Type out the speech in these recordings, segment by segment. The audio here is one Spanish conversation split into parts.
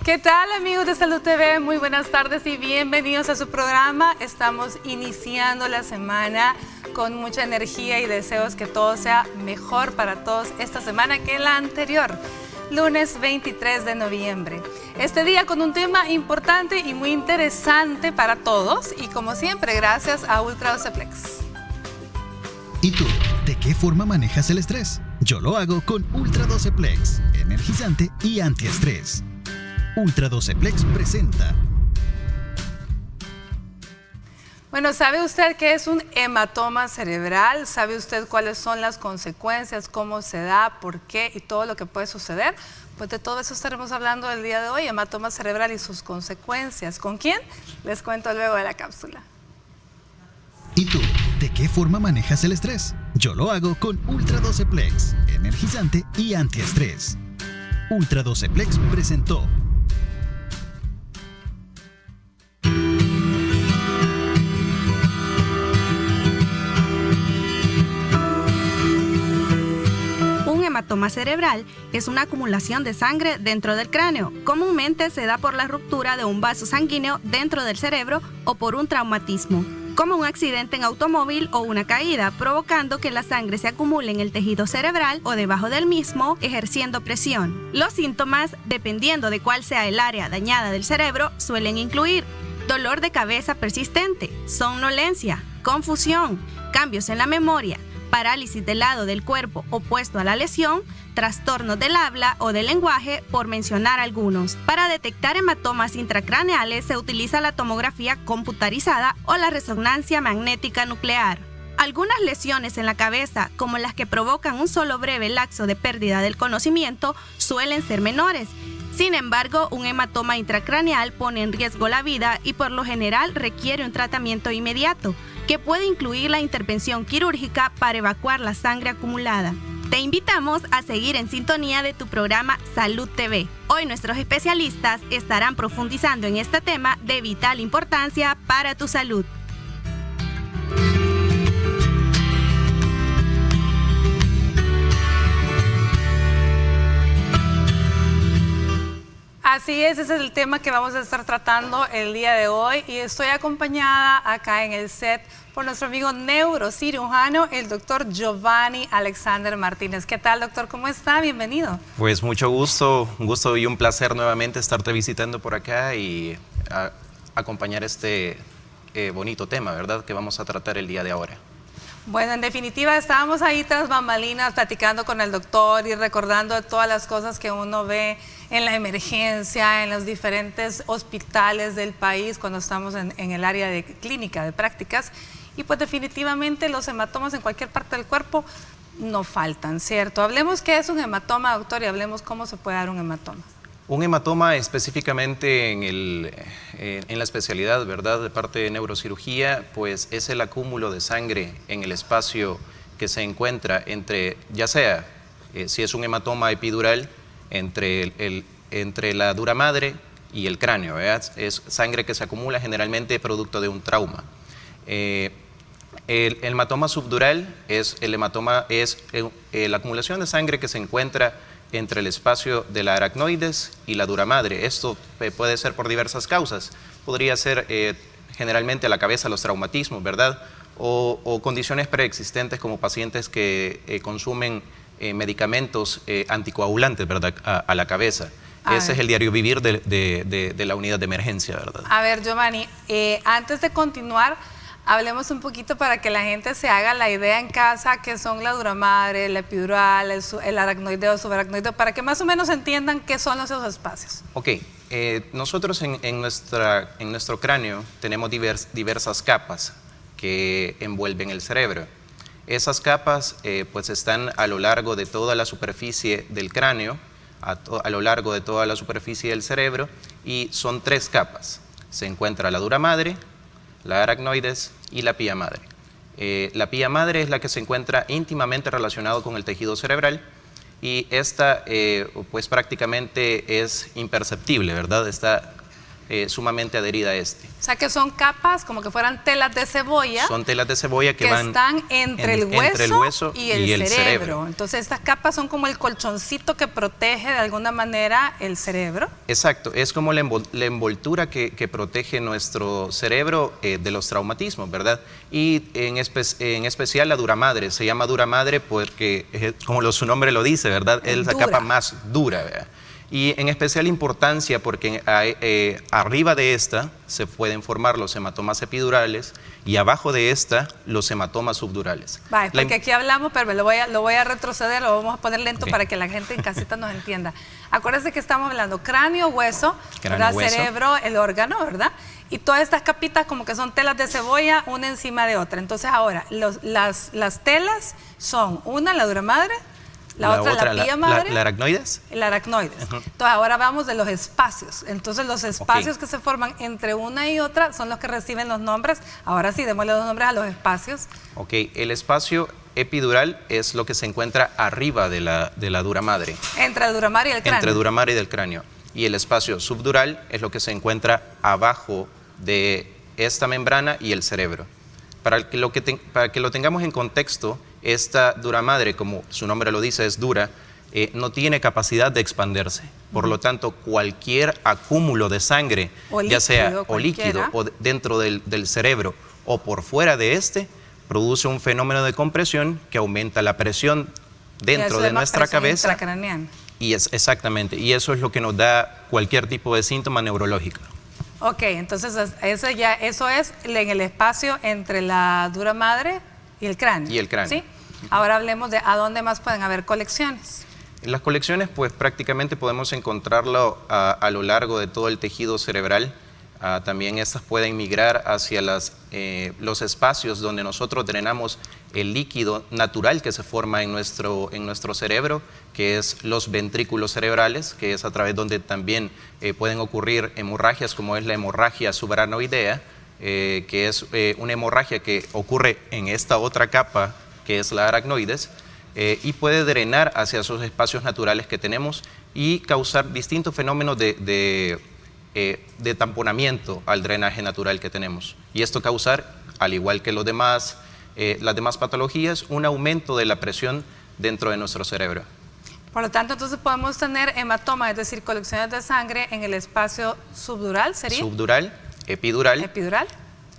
¿Qué tal, amigos de Salud TV? Muy buenas tardes y bienvenidos a su programa. Estamos iniciando la semana con mucha energía y deseos que todo sea mejor para todos esta semana que la anterior. Lunes 23 de noviembre. Este día con un tema importante y muy interesante para todos y como siempre gracias a Ultra 12 Plex. ¿Y tú? ¿De qué forma manejas el estrés? Yo lo hago con Ultra 12 Plex, energizante y antiestrés. Ultra 12 Plex presenta. Bueno, ¿sabe usted qué es un hematoma cerebral? ¿Sabe usted cuáles son las consecuencias, cómo se da, por qué y todo lo que puede suceder? Pues de todo eso estaremos hablando el día de hoy, hematoma cerebral y sus consecuencias. ¿Con quién? Les cuento luego de la cápsula. ¿Y tú? ¿De qué forma manejas el estrés? Yo lo hago con Ultra 12 Plex, energizante y antiestrés. Ultra 12 Plex presentó. Un hematoma cerebral es una acumulación de sangre dentro del cráneo. Comúnmente se da por la ruptura de un vaso sanguíneo dentro del cerebro o por un traumatismo, como un accidente en automóvil o una caída, provocando que la sangre se acumule en el tejido cerebral o debajo del mismo, ejerciendo presión. Los síntomas, dependiendo de cuál sea el área dañada del cerebro, suelen incluir dolor de cabeza persistente, somnolencia, confusión, cambios en la memoria, parálisis del lado del cuerpo opuesto a la lesión, trastornos del habla o del lenguaje, por mencionar algunos. Para detectar hematomas intracraneales se utiliza la tomografía computarizada o la resonancia magnética nuclear. Algunas lesiones en la cabeza, como las que provocan un solo breve lapso de pérdida del conocimiento, suelen ser menores. Sin embargo, un hematoma intracraneal pone en riesgo la vida y por lo general requiere un tratamiento inmediato, que puede incluir la intervención quirúrgica para evacuar la sangre acumulada. Te invitamos a seguir en sintonía de tu programa Salud TV. Hoy nuestros especialistas estarán profundizando en este tema de vital importancia para tu salud. Así es, ese es el tema que vamos a estar tratando el día de hoy y estoy acompañada acá en el set por nuestro amigo neurocirujano, el doctor Giovanni Alexander Martínez. ¿Qué tal, doctor? ¿Cómo está? Bienvenido. Pues mucho gusto, un gusto y un placer nuevamente estarte visitando por acá y acompañar este bonito tema, ¿verdad?, que vamos a tratar el día de ahora. Bueno, en definitiva, estábamos ahí tras bambalinas platicando con el doctor y recordando todas las cosas que uno ve en la emergencia, en los diferentes hospitales del país cuando estamos en el área de clínica, de prácticas. Y pues definitivamente los hematomas en cualquier parte del cuerpo no faltan, ¿cierto? Hablemos qué es un hematoma, doctor, y hablemos cómo se puede dar un hematoma. Un hematoma específicamente en la especialidad, ¿verdad?, de parte de neurocirugía, pues es el acúmulo de sangre en el espacio que se encuentra entre, ya sea, si es un hematoma epidural, entre la dura madre y el cráneo, ¿verdad? Es sangre que se acumula generalmente producto de un trauma. El hematoma subdural es la acumulación de sangre que se encuentra entre el espacio de la aracnoides y la dura madre. Esto puede ser por diversas causas. Podría ser generalmente a la cabeza los traumatismos, ¿verdad? O condiciones preexistentes como pacientes que consumen medicamentos anticoagulantes, ¿verdad?, a la cabeza. Ese es el diario vivir de la unidad de emergencia, ¿verdad? A ver, Giovanni, antes de continuar, hablemos un poquito para que la gente se haga la idea en casa que son la dura madre, la epidural, el aracnoideo, subaracnoideo, para que más o menos entiendan qué son esos espacios. Ok, nosotros en nuestro cráneo tenemos diversas capas que envuelven el cerebro. Esas capas pues están a lo largo de toda la superficie del cráneo, a lo largo de toda la superficie del cerebro, y son tres capas. Se encuentra la dura madre, la aracnoides y la pía madre. La pía madre es la que se encuentra íntimamente relacionada con el tejido cerebral y esta pues prácticamente es imperceptible, ¿verdad? Está sumamente adherida a este. O sea que son capas como que fueran telas de cebolla. Son telas de cebolla que van están entre el hueso y el cerebro. Entonces estas capas son como el colchoncito que protege de alguna manera el cerebro. Exacto, es como la envoltura que protege nuestro cerebro de los traumatismos, ¿verdad? Y en especial la duramadre, se llama duramadre porque, como su nombre lo dice, ¿verdad? Es la capa más dura, ¿verdad? Y en especial importancia porque arriba de esta se pueden formar los hematomas epidurales y abajo de esta los hematomas subdurales. Vale, porque aquí hablamos, pero lo voy a retroceder, lo vamos a poner lento para que la gente en casita nos entienda. Acuérdense que estamos hablando cráneo, hueso, ¿verdad? Cerebro, el órgano, ¿verdad? Y todas estas capitas como que son telas de cebolla una encima de otra. Entonces ahora, las telas son una, la duramadre, la otra la pía madre. ¿La aracnoides? La aracnoides. Entonces ahora vamos de los espacios. Entonces los espacios que se forman entre una y otra son los que reciben los nombres. Ahora sí, démosle los nombres a los espacios. Ok, el espacio epidural es lo que se encuentra arriba de la duramadre. Entre la duramadre y el cráneo. Entre duramadre y del cráneo. Y el espacio subdural es lo que se encuentra abajo de esta membrana y el cerebro. Para que lo tengamos en contexto, esta duramadre, como su nombre lo dice, es dura, no tiene capacidad de expandirse. Por lo tanto, cualquier acúmulo de sangre, ya sea líquido o dentro del cerebro o por fuera de este, produce un fenómeno de compresión que aumenta la presión dentro de nuestra cabeza. Intracraneal. Exactamente, y eso es lo que nos da cualquier tipo de síntoma neurológico. Ok, entonces eso es en el espacio entre la duramadre y el cráneo. Y el cráneo. ¿Sí? Ahora hablemos de a dónde más pueden haber colecciones. En las colecciones, pues prácticamente podemos encontrarlo a lo largo de todo el tejido cerebral. También estas pueden migrar hacia los espacios donde nosotros drenamos el líquido natural que se forma en nuestro cerebro, que es los ventrículos cerebrales, que es a través donde también pueden ocurrir hemorragias, como es la hemorragia subaracnoidea, que es una hemorragia que ocurre en esta otra capa, que es la aracnoides, y puede drenar hacia esos espacios naturales que tenemos y causar distintos fenómenos de tamponamiento al drenaje natural que tenemos. Y esto causar, al igual que las demás patologías, un aumento de la presión dentro de nuestro cerebro. Por lo tanto, entonces podemos tener hematomas, es decir, colecciones de sangre en el espacio subdural, ¿sería? Subdural, epidural. Epidural.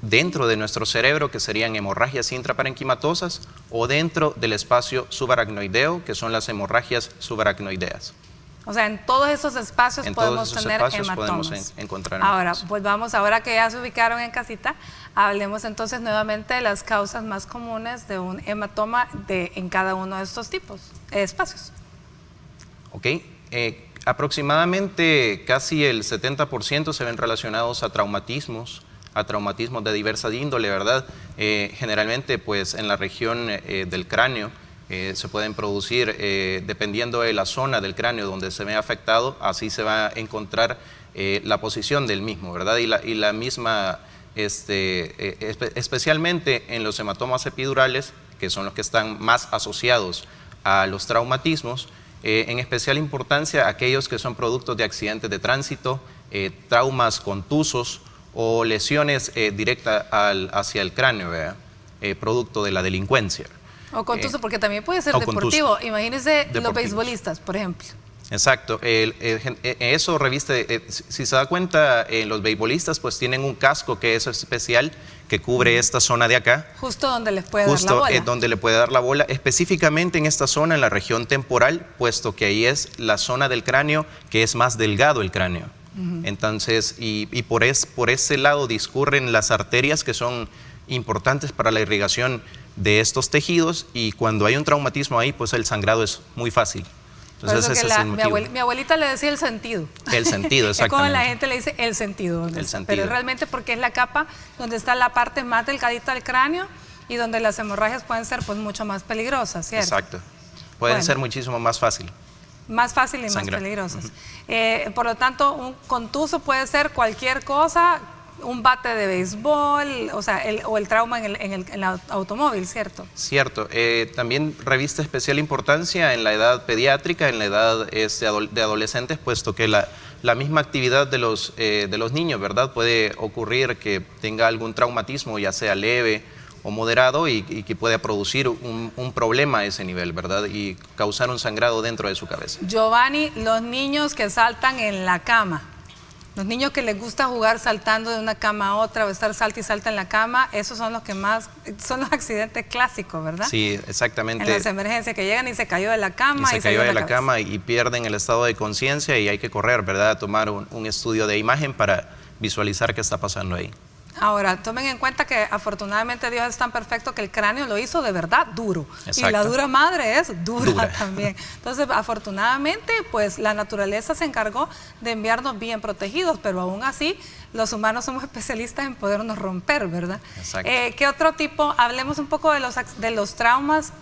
Dentro de nuestro cerebro, que serían hemorragias intraparenquimatosas, o dentro del espacio subaracnoideo, que son las hemorragias subaracnoideas. O sea, en todos esos espacios podemos tener hematomas. Podemos encontrar ahora, pues vamos, ahora que ya se ubicaron en casita, hablemos entonces nuevamente de las causas más comunes de un hematoma en cada uno de estos tipos de espacios. Ok, aproximadamente casi el 70% se ven relacionados a traumatismos de diversa índole, ¿verdad? Generalmente, pues en la región del cráneo, se pueden producir, dependiendo de la zona del cráneo donde se ve afectado, así se va a encontrar la posición del mismo, ¿verdad? Y la misma, especialmente en los hematomas epidurales, que son los que están más asociados a los traumatismos, en especial importancia aquellos que son productos de accidentes de tránsito, traumas contusos o lesiones directas hacia el cráneo, ¿verdad? Producto de la delincuencia. O contuso, porque también puede ser deportivo. Imagínense los beisbolistas, por ejemplo. Exacto. Eso reviste, si se da cuenta, los beisbolistas pues tienen un casco que es especial, que cubre esta zona de acá. Justo donde les puede dar la bola. Justo donde le puede dar la bola, específicamente en esta zona, en la región temporal, puesto que ahí es la zona del cráneo que es más delgado el cráneo. Entonces, y por ese lado discurren las arterias que son importantes para la irrigación de estos tejidos, y cuando hay un traumatismo ahí, pues el sangrado es muy fácil. Entonces, ese es el motivo. Mi abuelita le decía el sentido. El sentido, exactamente. Es como la gente le dice el sentido. Pero es realmente porque es la capa donde está la parte más delgadita del cráneo y donde las hemorragias pueden ser pues mucho más peligrosas, ¿cierto? Exacto. Pueden ser muchísimo más fácil. Más fácil y más peligrosas. Por lo tanto, un contuso puede ser cualquier cosa, un bate de béisbol, o sea, el trauma en el automóvil, ¿cierto? Cierto. También reviste especial importancia en la edad pediátrica, en la edad de adolescentes, puesto que la la misma actividad de los niños, ¿verdad? Puede ocurrir que tenga algún traumatismo, ya sea leve o moderado, y que pueda producir un problema a ese nivel, ¿verdad? Y causar un sangrado dentro de su cabeza. Giovanni, los niños que saltan en la cama, los niños que les gusta jugar saltando de una cama a otra o estar salta y salta en la cama, esos son los que más, son los accidentes clásicos, ¿verdad? Sí, exactamente. En las emergencias que llegan y se cayó de la cama. Y se cayó de la cama y pierden el estado de conciencia, y hay que correr, ¿verdad? A tomar un estudio de imagen para visualizar qué está pasando ahí. Ahora, tomen en cuenta que afortunadamente Dios es tan perfecto que el cráneo lo hizo de verdad duro. Exacto. Y la dura madre es dura también. Entonces, afortunadamente, pues la naturaleza se encargó de enviarnos bien protegidos, pero aún así, los humanos somos especialistas en podernos romper, ¿verdad? Exacto. ¿Qué otro tipo? Hablemos un poco de los traumas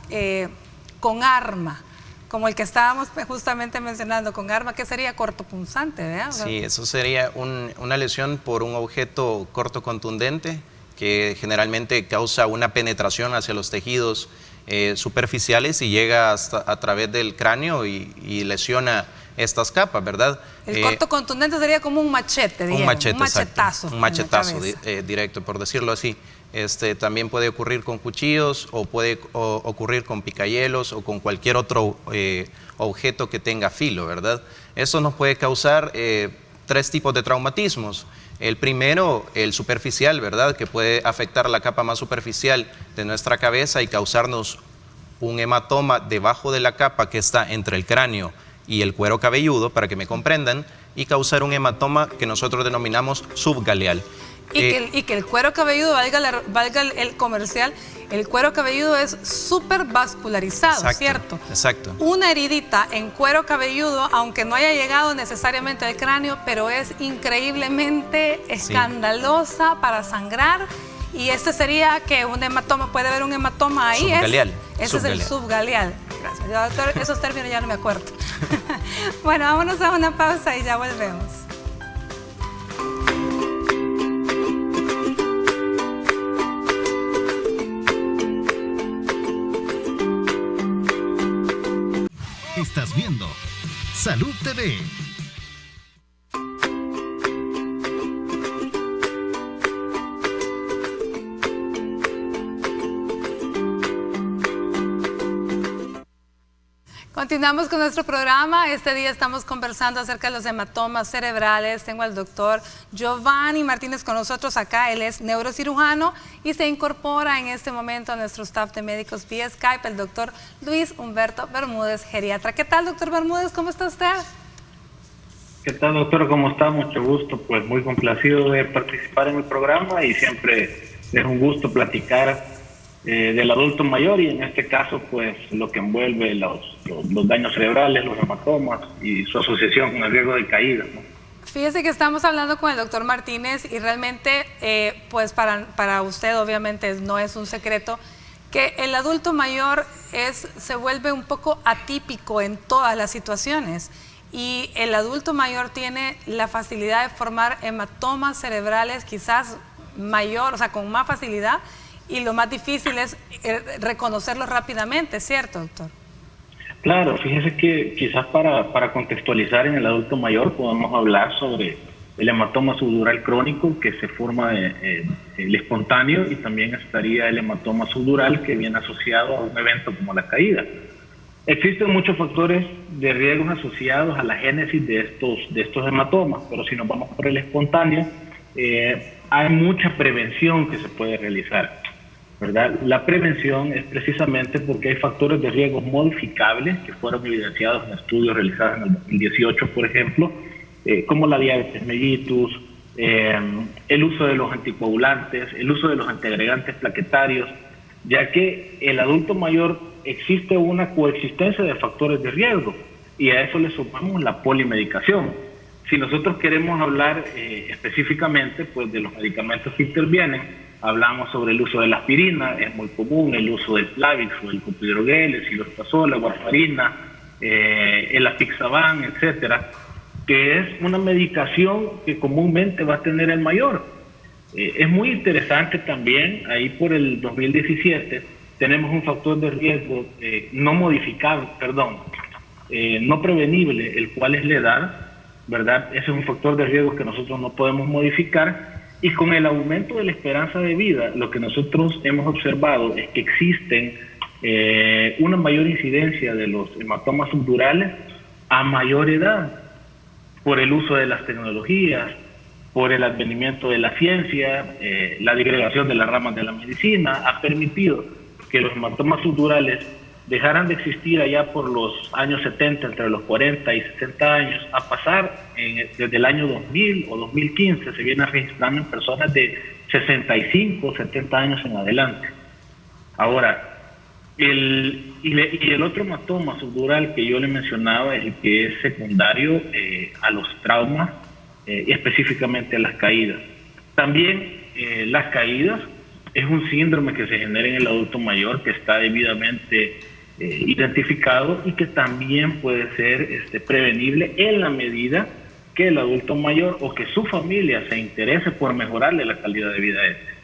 con arma, como el que estábamos justamente mencionando, con arma, que sería cortopunzante, ¿verdad? Sí, eso sería una lesión por un objeto corto contundente que generalmente causa una penetración hacia los tejidos superficiales y llega hasta a través del cráneo y lesiona estas capas, ¿verdad? El corto contundente sería como un machete, digamos, un machete, un machetazo. Un machetazo directo, por decirlo así. También puede ocurrir con cuchillos, o puede ocurrir con picahielos o con cualquier otro objeto que tenga filo, ¿verdad? Eso nos puede causar 3 tipos de traumatismos. El primero, el superficial, ¿verdad? Que puede afectar la capa más superficial de nuestra cabeza y causarnos un hematoma debajo de la capa que está entre el cráneo y el cuero cabelludo, para que me comprendan, y causar un hematoma que nosotros denominamos subgaleal. Y que el cuero cabelludo, valga el comercial, el cuero cabelludo es súper vascularizado, exacto, ¿cierto? Exacto. Una heridita en cuero cabelludo, aunque no haya llegado necesariamente al cráneo, pero es increíblemente escandalosa para sangrar. Y sería que un hematoma, puede haber un hematoma ahí. Subgaleal. Ese es el subgaleal. Gracias. Yo, doctor, esos términos ya no me acuerdo. Bueno, vámonos a una pausa y ya volvemos. Estás viendo Salud TV. Continuamos con nuestro programa. Este día estamos conversando acerca de los hematomas cerebrales. Tengo al doctor Giovanni Martínez con nosotros acá. Él es neurocirujano y se incorpora en este momento a nuestro staff de médicos vía Skype, el doctor Luis Humberto Bermúdez, geriatra. ¿Qué tal, doctor Bermúdez? ¿Cómo está usted? ¿Qué tal, doctor? ¿Cómo está? Mucho gusto. Pues muy complacido de participar en el programa, y siempre es un gusto platicar del adulto mayor, y en este caso pues lo que envuelve los daños cerebrales, los hematomas y su asociación con el riesgo de caída, ¿no? Fíjese que estamos hablando con el doctor Martínez y realmente pues para usted obviamente no es un secreto que el adulto mayor se vuelve un poco atípico en todas las situaciones, y el adulto mayor tiene la facilidad de formar hematomas cerebrales quizás mayor, o sea, con más facilidad. Y lo más difícil es reconocerlo rápidamente, ¿cierto, doctor? Claro, fíjese que quizás para contextualizar, en el adulto mayor podemos hablar sobre el hematoma subdural crónico, que se forma el espontáneo, y también estaría el hematoma subdural, que viene asociado a un evento como la caída. Existen muchos factores de riesgo asociados a la génesis de estos hematomas, pero si nos vamos por el espontáneo, hay mucha prevención que se puede realizar, ¿verdad? La prevención es precisamente porque hay factores de riesgo modificables que fueron evidenciados en estudios realizados en el 2018, por ejemplo, como la diabetes mellitus, el uso de los anticoagulantes, el uso de los antiagregantes plaquetarios, ya que el adulto mayor existe una coexistencia de factores de riesgo, y a eso le sumamos la polimedicación. Si nosotros queremos hablar específicamente pues de los medicamentos que intervienen, hablamos sobre el uso de la aspirina, es muy común el uso del Plavix o el clopidogrel, el cilostazola, la warfarina, el apixaban, etcétera, que es una medicación que comúnmente va a tener el mayor. Es muy interesante también, ahí por el 2017 tenemos un factor de riesgo no prevenible, el cual es la edad, ¿verdad? Ese es un factor de riesgo que nosotros no podemos modificar. Y con el aumento de la esperanza de vida, lo que nosotros hemos observado es que existen una mayor incidencia de los hematomas subdurales a mayor edad, por el uso de las tecnologías, por el advenimiento de la ciencia, la disgregación de las ramas de la medicina, ha permitido que los hematomas subdurales dejaran de existir allá por los años 70, entre los 40 y 60 años, a pasar desde el año 2000 o 2015, se viene registrando en personas de 65, 70 años en adelante. Ahora, el otro hematoma subdural que yo le mencionaba es el que es secundario a los traumas, específicamente a las caídas. También las caídas es un síndrome que se genera en el adulto mayor, que está debidamente identificado y que también puede ser prevenible en la medida que el adulto mayor o que su familia se interese por mejorarle la calidad de vida a este.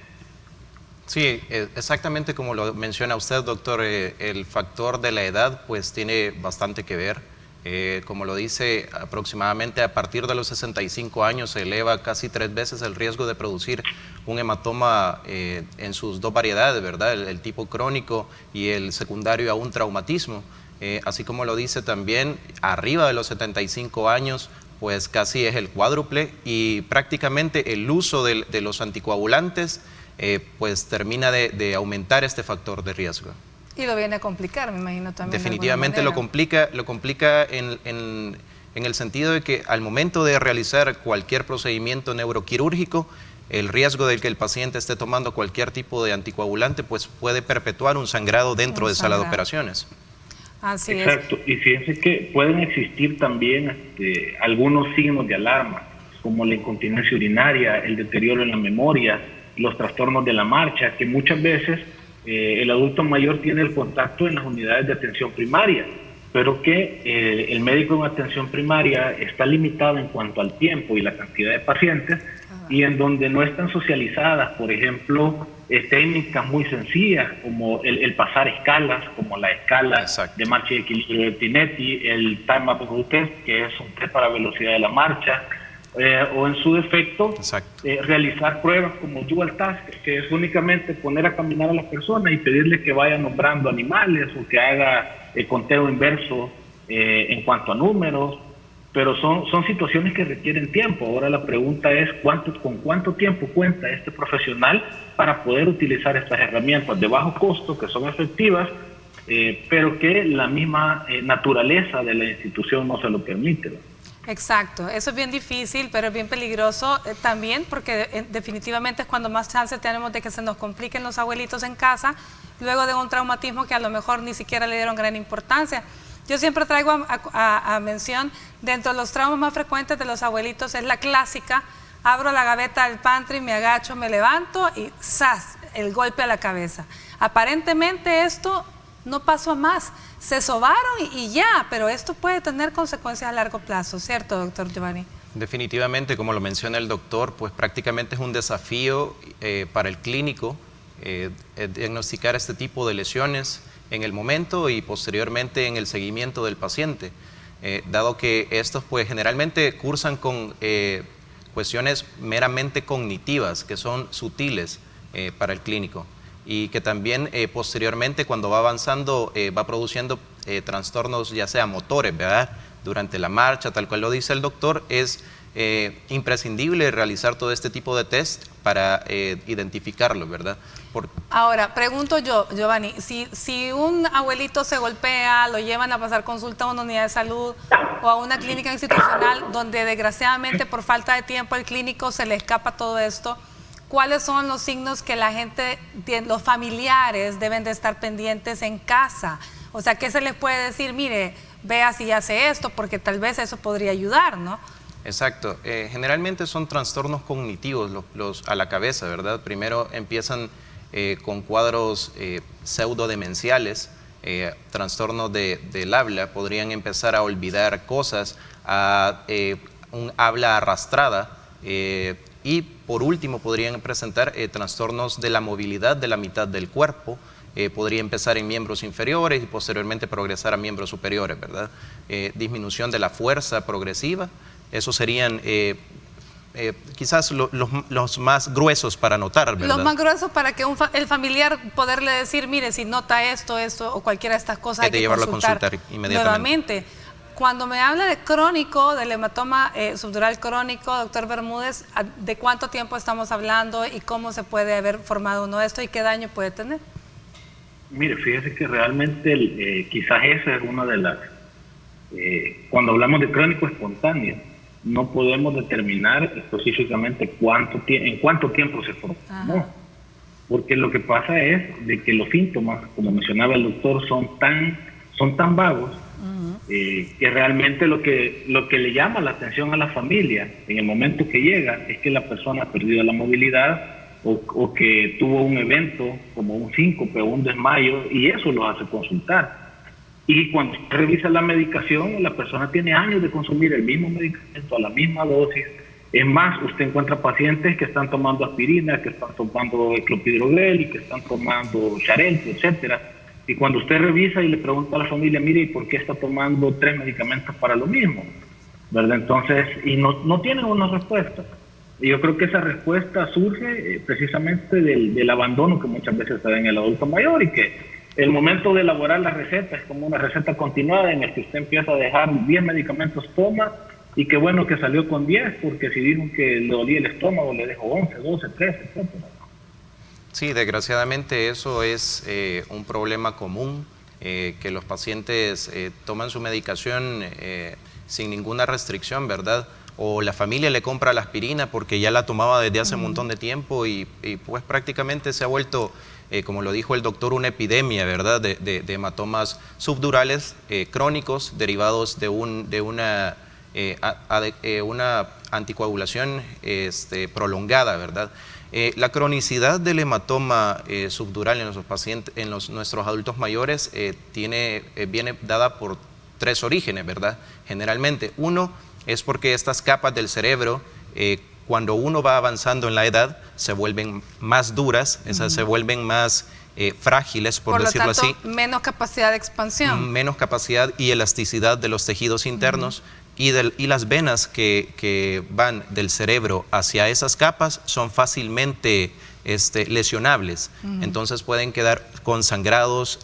Sí, exactamente como lo menciona usted, doctor, el factor de la edad pues tiene bastante que ver. Como lo dice, aproximadamente a partir de los 65 años se eleva casi 3 veces el riesgo de producir un hematoma en sus dos variedades, ¿verdad? El tipo crónico y el secundario a un traumatismo. Así como lo dice también, arriba de los 75 años, pues casi es el cuádruple, y prácticamente el uso de los anticoagulantes pues termina de aumentar este factor de riesgo. Y lo viene a complicar, me imagino también. Definitivamente lo complica en el sentido de que al momento de realizar cualquier procedimiento neuroquirúrgico, el riesgo de que el paciente esté tomando cualquier tipo de anticoagulante pues puede perpetuar un sangrado dentro de sala de operaciones. Así es. Exacto, y fíjense que pueden existir también algunos signos de alarma, como la incontinencia urinaria, el deterioro en la memoria, los trastornos de la marcha, que muchas veces el adulto mayor tiene el contacto en las unidades de atención primaria, pero que el médico en atención primaria está limitado en cuanto al tiempo y la cantidad de pacientes, y en donde no están socializadas, por ejemplo, técnicas muy sencillas como el pasar escalas, como la escala de marcha y equilibrio de Tinetti, el Time Up Test, que es un test para velocidad de la marcha, o en su defecto realizar pruebas como Dual Task, que es únicamente poner a caminar a la persona y pedirle que vaya nombrando animales o que haga conteo inverso en cuanto a números, pero son situaciones que requieren tiempo. Ahora la pregunta es con cuánto tiempo cuenta este profesional para poder utilizar estas herramientas de bajo costo, que son efectivas, pero que la misma naturaleza de la institución no se lo permite, ¿no? Exacto, eso es bien difícil, pero es bien peligroso también, porque definitivamente es cuando más chance tenemos de que se nos compliquen los abuelitos en casa, luego de un traumatismo que a lo mejor ni siquiera le dieron gran importancia. Yo siempre traigo a mención, dentro de los traumas más frecuentes de los abuelitos es la clásica: abro la gaveta del pantry, me agacho, me levanto y ¡zas!, el golpe a la cabeza. Aparentemente esto no pasó a más, se sobaron y ya, pero esto puede tener consecuencias a largo plazo, ¿cierto, doctor Giovanni? Definitivamente, como lo menciona el doctor, pues prácticamente es un desafío para el clínico diagnosticar este tipo de lesiones en el momento y posteriormente en el seguimiento del paciente, dado que estos pues generalmente cursan con cuestiones meramente cognitivas, que son sutiles para el clínico, y que también posteriormente, cuando va avanzando, va produciendo trastornos ya sea motores, ¿verdad? Durante la marcha, tal cual lo dice el doctor, es imprescindible realizar todo este tipo de test para identificarlo, ¿verdad? Ahora, pregunto yo, Giovanni, si un abuelito se golpea, lo llevan a pasar consulta a una unidad de salud o a una clínica institucional donde desgraciadamente por falta de tiempo al clínico se le escapa todo esto, ¿cuáles son los signos que la gente, los familiares deben de estar pendientes en casa? O sea, ¿qué se les puede decir? Mire, vea si hace esto, porque tal vez eso podría ayudar, ¿no? Exacto. Generalmente son trastornos cognitivos a la cabeza, ¿verdad? Primero empiezan con cuadros pseudodemenciales, trastornos del habla, podrían empezar a olvidar cosas, a un habla arrastrada, y por último podrían presentar trastornos de la movilidad de la mitad del cuerpo. Podría empezar en miembros inferiores y posteriormente progresar a miembros superiores, ¿verdad? Disminución de la fuerza progresiva, Esos serían quizás los más gruesos para notar, ¿verdad? Los más gruesos para que el familiar poderle decir, mire, si nota esto o cualquiera de estas cosas, hay que llevarlo a consultar inmediatamente. Nuevamente. Cuando me habla de crónico, del hematoma subdural crónico, doctor Bermúdez, ¿de cuánto tiempo estamos hablando y cómo se puede haber formado uno de esto y qué daño puede tener? Mire, fíjese que realmente quizás esa es una de las... cuando hablamos de crónico espontáneo, no podemos determinar específicamente en cuánto tiempo se formó. No, porque lo que pasa es de que los síntomas, como mencionaba el doctor, son tan vagos que realmente lo que le llama la atención a la familia en el momento que llega es que la persona ha perdido la movilidad o que tuvo un evento como un síncope o un desmayo, y eso los hace consultar. Y cuando usted revisa la medicación, la persona tiene años de consumir el mismo medicamento a la misma dosis. Es más, usted encuentra pacientes que están tomando aspirina, que están tomando clopidogrel y que están tomando Xarelto, etcétera. Y cuando usted revisa y le pregunta a la familia, mire, ¿y por qué está tomando 3 medicamentos para lo mismo? ¿Verdad? Entonces, y no tienen una respuesta. Y yo creo que esa respuesta surge precisamente del abandono que muchas veces se da en el adulto mayor, y que el momento de elaborar la receta es como una receta continuada en la que usted empieza a dejar 10 medicamentos toma, y qué bueno que salió con 10, porque si dijo que le dolía el estómago, le dejó 11, 12, 13, etcétera. Sí, desgraciadamente eso es un problema común, que los pacientes toman su medicación sin ninguna restricción, ¿verdad? O la familia le compra la aspirina porque ya la tomaba desde hace un montón de tiempo y pues prácticamente se ha vuelto, como lo dijo el doctor, una epidemia, ¿verdad? De hematomas subdurales crónicos derivados de una anticoagulación prolongada, ¿verdad? La cronicidad del hematoma subdural en nuestros pacientes, nuestros adultos mayores, viene dada por 3 orígenes, ¿verdad? Generalmente, uno es porque estas capas del cerebro, cuando uno va avanzando en la edad, se vuelven más duras, se vuelven más frágiles, por decirlo así. Menos capacidad de expansión. Menos capacidad y elasticidad de los tejidos internos. Y las venas que van del cerebro hacia esas capas son fácilmente lesionables. Entonces pueden quedar con sangrados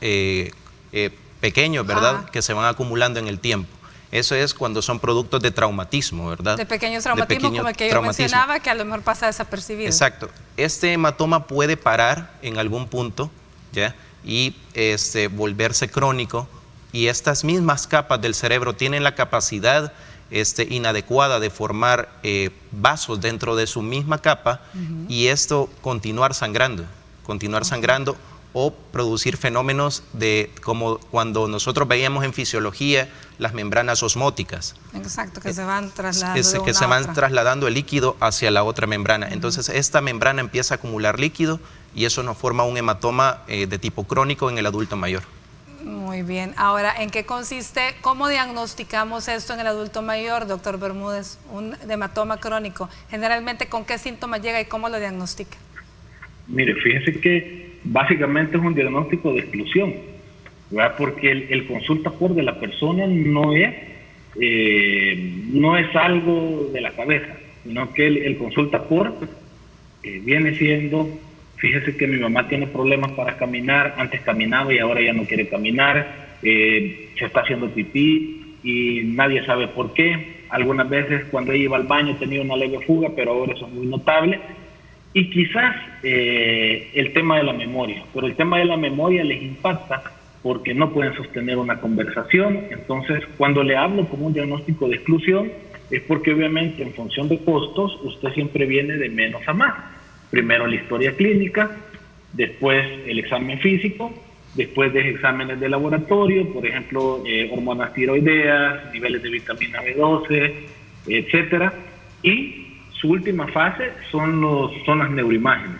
pequeños, ¿verdad? Que se van acumulando en el tiempo. Eso es cuando son productos de traumatismo, ¿verdad? De pequeños traumatismos, como el que yo mencionaba, que a lo mejor pasa desapercibido. Exacto. Este hematoma puede parar en algún punto, ¿ya? Y volverse crónico. Y estas mismas capas del cerebro tienen la capacidad inadecuada de formar vasos dentro de su misma capa, y esto continuar sangrando o producir fenómenos como cuando nosotros veíamos en fisiología las membranas osmóticas. Exacto, que se van trasladando trasladando el líquido hacia la otra membrana. Entonces esta membrana empieza a acumular líquido y eso nos forma un hematoma de tipo crónico en el adulto mayor. Muy bien. Ahora, ¿en qué consiste? ¿Cómo diagnosticamos esto en el adulto mayor, doctor Bermúdez? Un hematoma crónico. Generalmente, ¿con qué síntomas llega y cómo lo diagnostica? Mire, fíjese que básicamente es un diagnóstico de exclusión, ¿verdad? Porque el consulta por de la persona no es algo de la cabeza, sino que el consulta por viene siendo... Fíjese que mi mamá tiene problemas para caminar, antes caminaba y ahora ya no quiere caminar, se está haciendo pipí y nadie sabe por qué. Algunas veces cuando ella iba al baño tenía una leve fuga, pero ahora eso es muy notable. Y quizás el tema de la memoria, pero el tema de la memoria les impacta porque no pueden sostener una conversación. Entonces, cuando le hablo como un diagnóstico de exclusión, es porque obviamente en función de costos, usted siempre viene de menos a más. Primero la historia clínica, después el examen físico, después de exámenes de laboratorio, por ejemplo, hormonas tiroideas, niveles de vitamina B12, etcétera. Y su última fase son las neuroimágenes.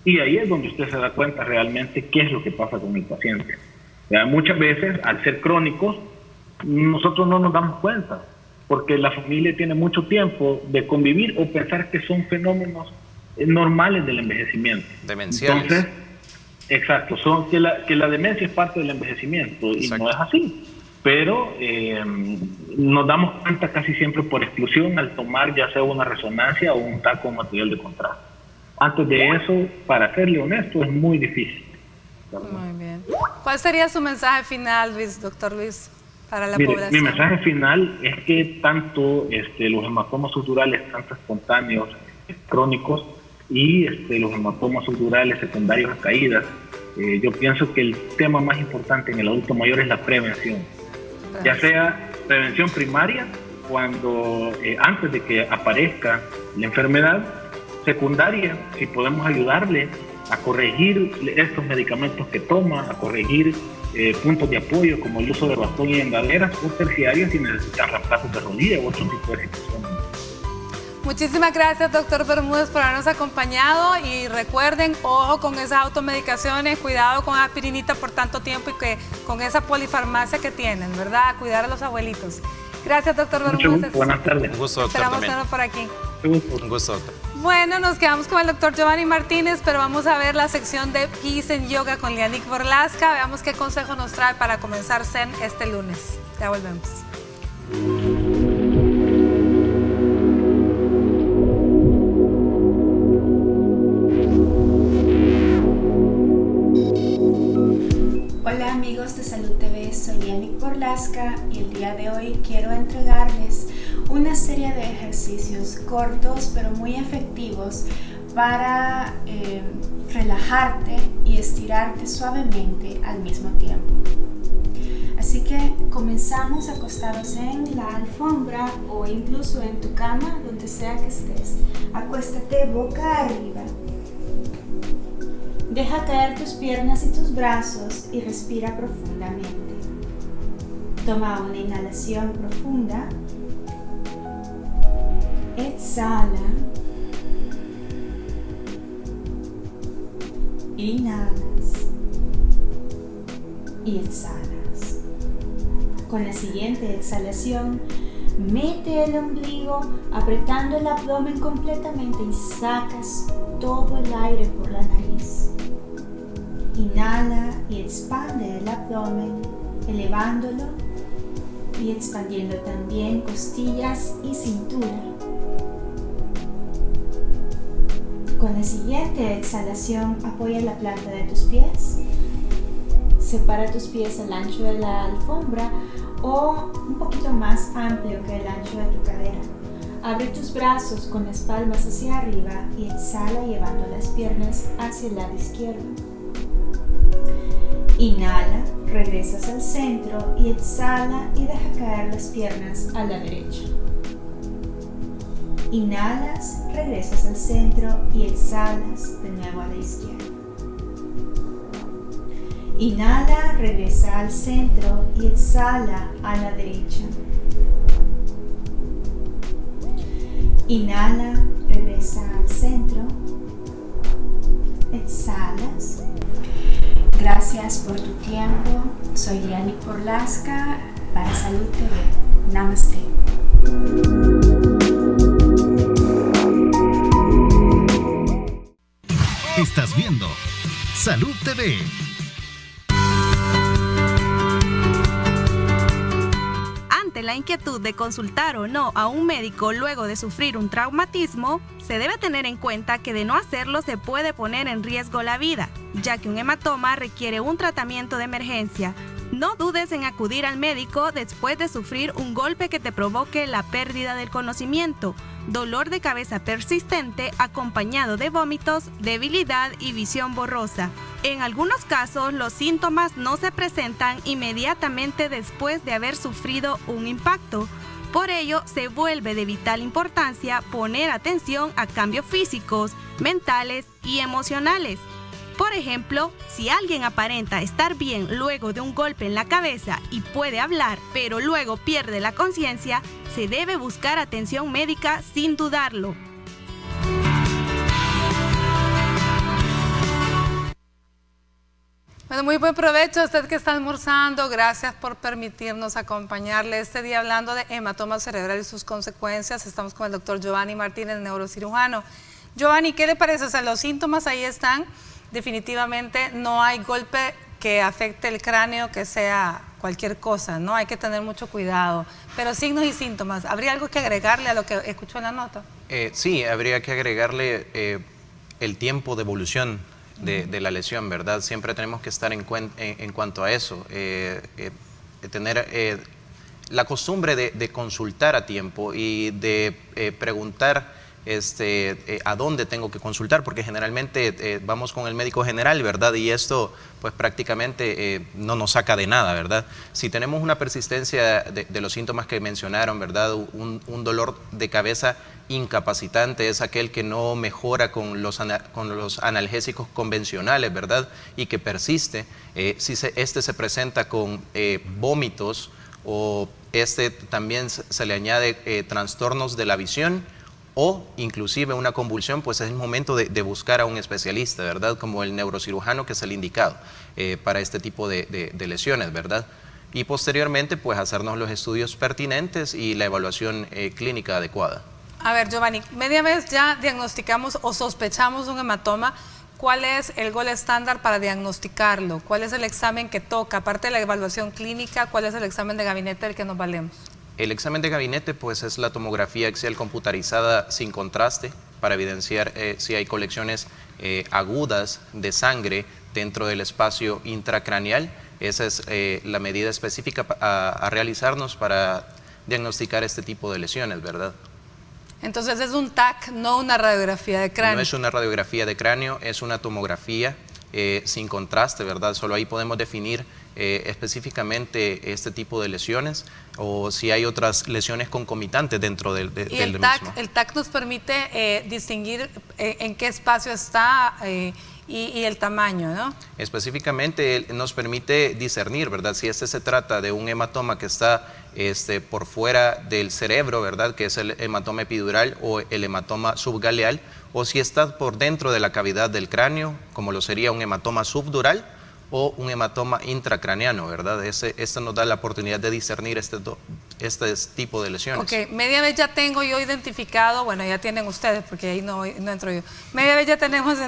Y ahí es donde usted se da cuenta realmente qué es lo que pasa con el paciente. Muchas veces, al ser crónicos, nosotros no nos damos cuenta, porque la familia tiene mucho tiempo de convivir o pensar que son fenómenos normales del envejecimiento. Demenciales. Entonces, exacto, que la demencia es parte del envejecimiento. Exacto. Y no es así. pero nos damos cuenta casi siempre por exclusión al tomar ya sea una resonancia o un taco o material de contraste. Antes de eso, para serle honesto, es muy difícil. Muy bien. ¿Cuál sería su mensaje final, doctor Luis, para la Mire, población? mi mensaje final es que tanto los hematomas subdurales, tanto espontáneos, crónicos, y los hematomas subdurales secundarios a caídas, yo pienso que el tema más importante en el adulto mayor es la prevención. Ya sea prevención primaria, cuando antes de que aparezca la enfermedad, secundaria, si podemos ayudarle a corregir estos medicamentos que toma, a corregir puntos de apoyo como el uso de bastón y andaderas, o terciarios si necesitan reemplazos de rodilla u otro tipo de situaciones. Muchísimas gracias, doctor Bermúdez, por habernos acompañado, y recuerden, ojo con esas automedicaciones, cuidado con aspirinita por tanto tiempo y que con esa polifarmacia que tienen, ¿verdad? Cuidar a los abuelitos. Gracias, doctor Bermúdez. Buenas tardes. Un gusto, doctor. Esperamos tenerlo por aquí. Un gusto, doctor. Bueno, nos quedamos con el doctor Giovanni Martínez, pero vamos a ver la sección de Peace and Yoga con Lianik Borlasca. Veamos qué consejo nos trae para comenzar Zen este lunes. Ya volvemos. Hola amigos de Salud TV, soy Lianik Borlasca y el día de hoy quiero entregarles una serie de ejercicios cortos pero muy efectivos para relajarte y estirarte suavemente al mismo tiempo. Así que comenzamos acostados en la alfombra o incluso en tu cama, donde sea que estés. Acuéstate boca arriba. Deja caer tus piernas y tus brazos y respira profundamente. Toma una inhalación profunda. Exhala. Inhalas. Y exhalas. Con la siguiente exhalación, mete el ombligo apretando el abdomen completamente y sacas todo el aire por la nariz. Inhala y expande el abdomen, elevándolo y expandiendo también costillas y cintura. Con la siguiente exhalación, apoya la planta de tus pies. Separa tus pies al ancho de la alfombra o un poquito más amplio que el ancho de tu cadera. Abre tus brazos con las palmas hacia arriba y exhala llevando las piernas hacia el lado izquierdo. Inhala, regresas al centro y exhala y deja caer las piernas a la derecha. Inhalas, regresas al centro y exhalas de nuevo a la izquierda. Inhala, regresa al centro y exhala a la derecha. Inhala, regresa al centro, exhalas. Gracias por tu tiempo. Soy Lianik Borlasca para Salud TV. Namaste. Estás viendo Salud TV. Ante la inquietud de consultar o no a un médico luego de sufrir un traumatismo, se debe tener en cuenta que de no hacerlo se puede poner en riesgo la vida, ya que un hematoma requiere un tratamiento de emergencia. No dudes en acudir al médico después de sufrir un golpe que te provoque la pérdida del conocimiento, dolor de cabeza persistente acompañado de vómitos, debilidad y visión borrosa. En algunos casos, los síntomas no se presentan inmediatamente después de haber sufrido un impacto. Por ello, se vuelve de vital importancia poner atención a cambios físicos, mentales y emocionales. Por ejemplo, si alguien aparenta estar bien luego de un golpe en la cabeza y puede hablar, pero luego pierde la conciencia, se debe buscar atención médica sin dudarlo. Bueno, muy buen provecho a usted que está almorzando. Gracias por permitirnos acompañarle este día hablando de hematoma cerebral y sus consecuencias. Estamos con el doctor Giovanni Martínez, neurocirujano. Giovanni, ¿qué le parece? O sea, los síntomas ahí están. Definitivamente no hay golpe que afecte el cráneo que sea cualquier cosa, ¿no? Hay que tener mucho cuidado. Pero signos y síntomas, ¿habría algo que agregarle a lo que escuchó en la nota? Sí, habría que agregarle el tiempo de evolución de la lesión, ¿verdad? Siempre tenemos que estar en cuanto a eso, tener la costumbre de consultar a tiempo y de preguntar a dónde tengo que consultar, porque generalmente vamos con el médico general, ¿verdad? Y esto pues prácticamente no nos saca de nada, ¿verdad? Si tenemos una persistencia de los síntomas que mencionaron, ¿verdad? Un dolor de cabeza incapacitante es aquel que no mejora con los analgésicos convencionales, ¿verdad? Y que persiste. Si este se presenta con vómitos, o también se le añade trastornos de la visión, o inclusive una convulsión, pues es el momento de buscar a un especialista, ¿verdad? Como el neurocirujano, que es el indicado para este tipo de lesiones, ¿verdad? Y posteriormente, pues hacernos los estudios pertinentes y la evaluación clínica adecuada. A ver, Giovanni, media vez ya diagnosticamos o sospechamos un hematoma. ¿Cuál es el gol estándar para diagnosticarlo? ¿Cuál es el examen que toca? Aparte de la evaluación clínica, ¿cuál es el examen de gabinete del que nos valemos? El examen de gabinete pues es la tomografía axial computarizada sin contraste para evidenciar si hay colecciones agudas de sangre dentro del espacio intracraneal. Esa es la medida específica a realizarnos para diagnosticar este tipo de lesiones, ¿verdad? Entonces es un TAC, no una radiografía de cráneo. No es una radiografía de cráneo, es una tomografía sin contraste, ¿verdad? Solo ahí podemos definir específicamente este tipo de lesiones, o si hay otras lesiones concomitantes dentro del mismo. El TAC nos permite distinguir en qué espacio está y el tamaño, ¿no? Específicamente nos permite discernir, ¿verdad? Si se trata de un hematoma que está por fuera del cerebro, ¿verdad? Que es el hematoma epidural o el hematoma subgaleal, o si está por dentro de la cavidad del cráneo, como lo sería un hematoma subdural o un hematoma intracraneano, ¿verdad? Esto nos da la oportunidad de discernir este tipo de lesiones. Ok, media vez ya tengo yo identificado, bueno, ya tienen ustedes, porque ahí no entro yo. Media vez ya tenemos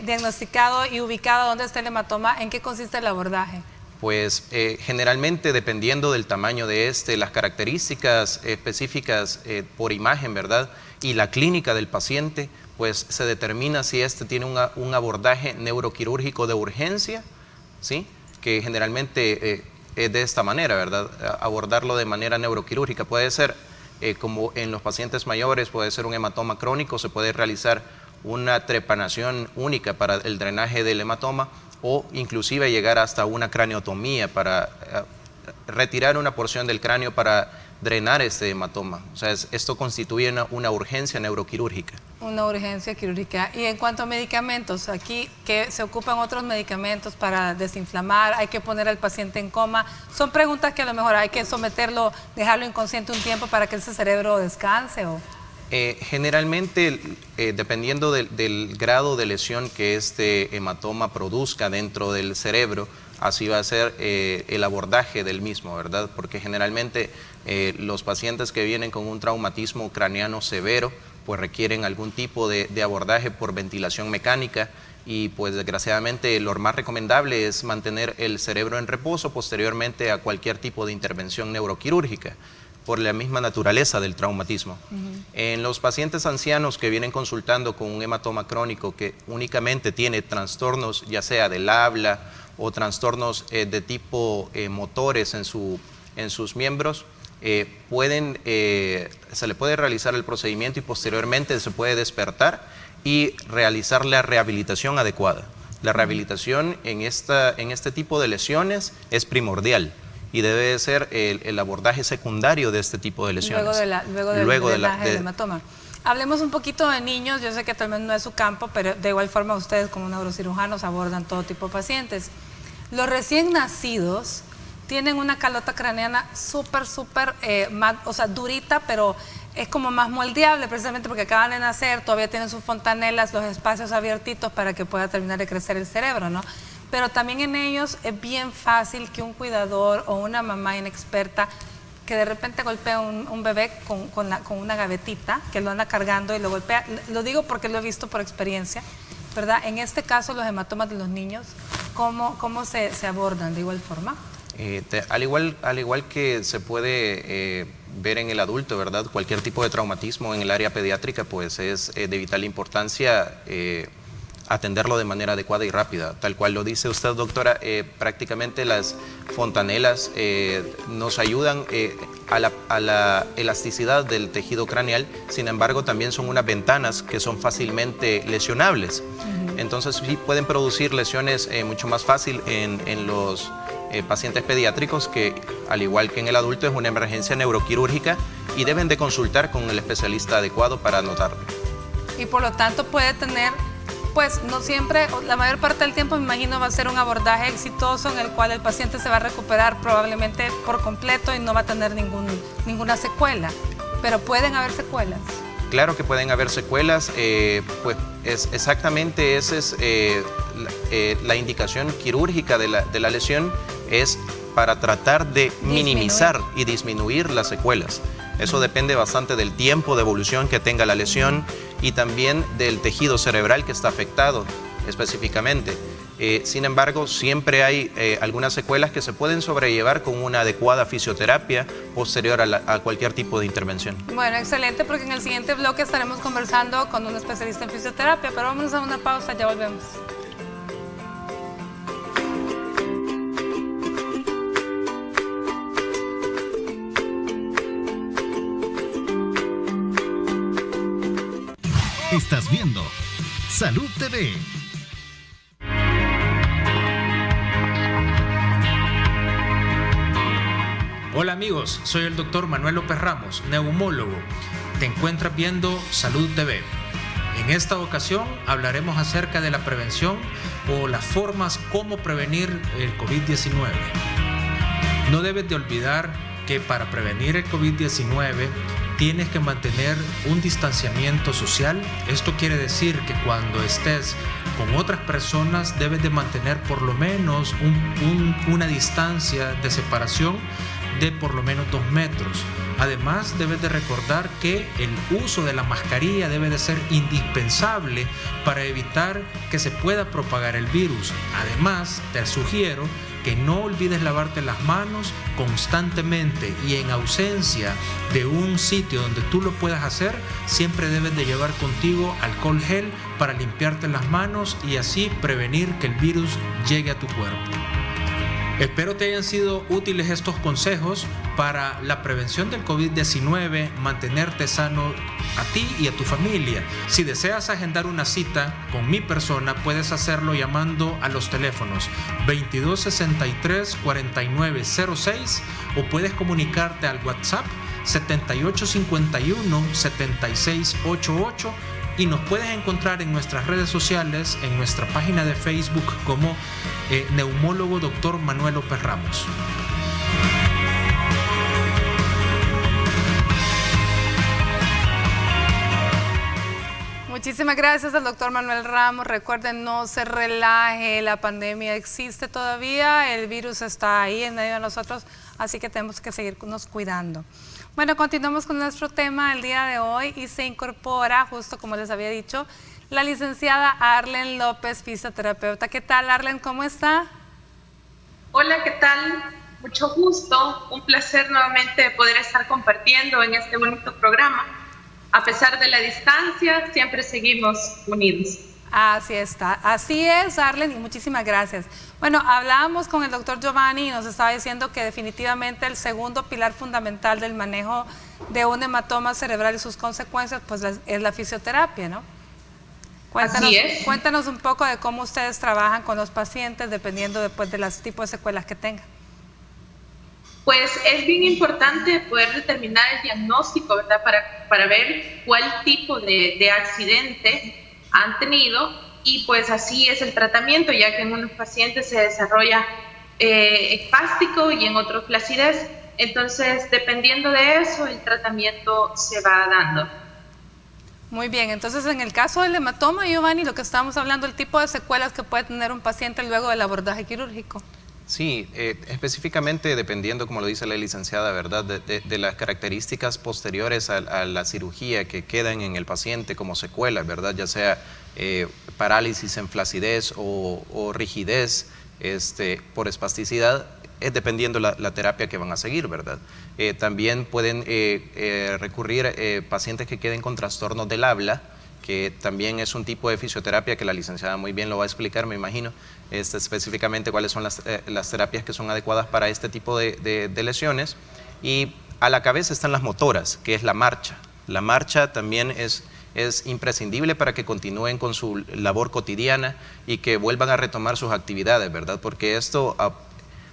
diagnosticado y ubicado dónde está el hematoma. ¿En qué consiste el abordaje? Pues generalmente, dependiendo del tamaño de las características específicas por imagen, ¿verdad? Y la clínica del paciente, pues se determina si tiene un abordaje neuroquirúrgico de urgencia, ¿sí? Que generalmente es de esta manera, ¿verdad? Abordarlo de manera neuroquirúrgica. Puede ser, como en los pacientes mayores, puede ser un hematoma crónico, se puede realizar una trepanación única para el drenaje del hematoma, o inclusive llegar hasta una craniotomía para retirar una porción del cráneo para drenar este hematoma. O sea, esto constituye una urgencia neuroquirúrgica. Una urgencia quirúrgica. Y en cuanto a medicamentos, aquí que se ocupan otros medicamentos para desinflamar, hay que poner al paciente en coma. Son preguntas que a lo mejor hay que someterlo, dejarlo inconsciente un tiempo para que ese cerebro descanse, ¿o? Generalmente, dependiendo del grado de lesión que este hematoma produzca dentro del cerebro, así va a ser el abordaje del mismo, ¿verdad? Porque generalmente los pacientes que vienen con un traumatismo craneano severo, pues requieren algún tipo de abordaje por ventilación mecánica, y pues desgraciadamente lo más recomendable es mantener el cerebro en reposo posteriormente a cualquier tipo de intervención neuroquirúrgica, por la misma naturaleza del traumatismo. En los pacientes ancianos que vienen consultando con un hematoma crónico que únicamente tiene trastornos ya sea del habla o trastornos de tipo motores en sus miembros, se le puede realizar el procedimiento y posteriormente se puede despertar y realizar la rehabilitación adecuada. La rehabilitación en este tipo de lesiones es primordial y debe ser el abordaje secundario de este tipo de lesiones. Luego del hematoma. Hablemos un poquito de niños. Yo sé que también no es su campo, pero de igual forma ustedes como neurocirujanos abordan todo tipo de pacientes. Los recién nacidos tienen una calota craneana súper, o sea, durita, pero es como más moldeable, precisamente porque acaban de nacer, todavía tienen sus fontanelas, los espacios abiertitos para que pueda terminar de crecer el cerebro, ¿no? Pero también en ellos es bien fácil que un cuidador o una mamá inexperta que de repente golpea un bebé con una gavetita, que lo anda cargando y lo golpea. Lo digo porque lo he visto por experiencia, ¿verdad? En este caso, los hematomas de los niños, ¿cómo se abordan de igual forma? Al igual que se puede ver en el adulto, ¿verdad? Cualquier tipo de traumatismo en el área pediátrica, pues es de vital importancia atenderlo de manera adecuada y rápida. Tal cual lo dice usted, doctora, prácticamente las fontanelas nos ayudan a la elasticidad del tejido craneal, sin embargo también son unas ventanas que son fácilmente lesionables. Entonces sí pueden producir lesiones mucho más fácil en los pacientes pediátricos, que al igual que en el adulto es una emergencia neuroquirúrgica y deben de consultar con el especialista adecuado para anotarlo. Y por lo tanto puede tener, pues no siempre, la mayor parte del tiempo me imagino va a ser un abordaje exitoso en el cual el paciente se va a recuperar probablemente por completo y no va a tener ninguna secuela, pero pueden haber secuelas. Claro que pueden haber secuelas, pues exactamente esa es la indicación quirúrgica de la lesión, es para tratar de minimizar y disminuir las secuelas. Eso depende bastante del tiempo de evolución que tenga la lesión y también del tejido cerebral que está afectado específicamente. Sin embargo, siempre hay algunas secuelas que se pueden sobrellevar con una adecuada fisioterapia posterior a cualquier tipo de intervención. Bueno, excelente, porque en el siguiente bloque estaremos conversando con un especialista en fisioterapia, pero vamos a una pausa, ya volvemos. Estás viendo Salud TV. Hola amigos, soy el doctor Manuel López Ramos, neumólogo. Te encuentras viendo Salud TV. En esta ocasión hablaremos acerca de la prevención o las formas como prevenir el COVID-19. No debes de olvidar que para prevenir el COVID-19 tienes que mantener un distanciamiento social. Esto quiere decir que cuando estés con otras personas debes de mantener por lo menos una distancia de separación de por lo menos 2 metros. Además, debes de recordar que el uso de la mascarilla debe de ser indispensable para evitar que se pueda propagar el virus. Además, te sugiero que no olvides lavarte las manos constantemente y en ausencia de un sitio donde tú lo puedas hacer, siempre debes de llevar contigo alcohol gel para limpiarte las manos y así prevenir que el virus llegue a tu cuerpo. Espero te hayan sido útiles estos consejos para la prevención del COVID-19, mantenerte sano a ti y a tu familia. Si deseas agendar una cita con mi persona, puedes hacerlo llamando a los teléfonos 2263-4906 o puedes comunicarte al WhatsApp 7851-7688 y nos puedes encontrar en nuestras redes sociales, en nuestra página de Facebook como neumólogo Dr. Manuel López Ramos. Muchísimas gracias al doctor Manuel Ramos. Recuerden, no se relaje, la pandemia existe todavía, el virus está ahí en medio de nosotros, así que tenemos que seguirnos cuidando. Bueno, continuamos con nuestro tema el día de hoy y se incorpora, justo como les había dicho, la licenciada Arlen López, fisioterapeuta. ¿Qué tal, Arlen? ¿Cómo está? Hola, ¿qué tal? Mucho gusto, un placer nuevamente poder estar compartiendo en este bonito programa. A pesar de la distancia, siempre seguimos unidos. Así está, así es, Arlen, y muchísimas gracias. Bueno, hablábamos con el doctor Giovanni y nos estaba diciendo que definitivamente el segundo pilar fundamental del manejo de un hematoma cerebral y sus consecuencias, pues es la fisioterapia, ¿no? Así es. Cuéntanos un poco de cómo ustedes trabajan con los pacientes, dependiendo después de los tipos de secuelas que tengan. Pues es bien importante poder determinar el diagnóstico, ¿verdad? Para ver cuál tipo de accidente han tenido y pues así es el tratamiento, ya que en unos pacientes se desarrolla espástico y en otros flacidez. Entonces, dependiendo de eso, el tratamiento se va dando. Muy bien, entonces en el caso del hematoma, Giovanni, lo que estábamos hablando, el tipo de secuelas que puede tener un paciente luego del abordaje quirúrgico. Sí, específicamente dependiendo, como lo dice la licenciada, ¿verdad?, de las características posteriores a la cirugía que quedan en el paciente como secuelas, ¿verdad?, ya sea parálisis en flacidez o rigidez por espasticidad, es dependiendo la terapia que van a seguir, ¿verdad? También pueden recurrir pacientes que queden con trastornos del habla, que también es un tipo de fisioterapia que la licenciada muy bien lo va a explicar, me imagino, específicamente cuáles son las terapias que son adecuadas para este tipo de lesiones. Y a la cabeza están las motoras, que es la marcha. La marcha también es imprescindible para que continúen con su labor cotidiana y que vuelvan a retomar sus actividades, ¿verdad? Porque esto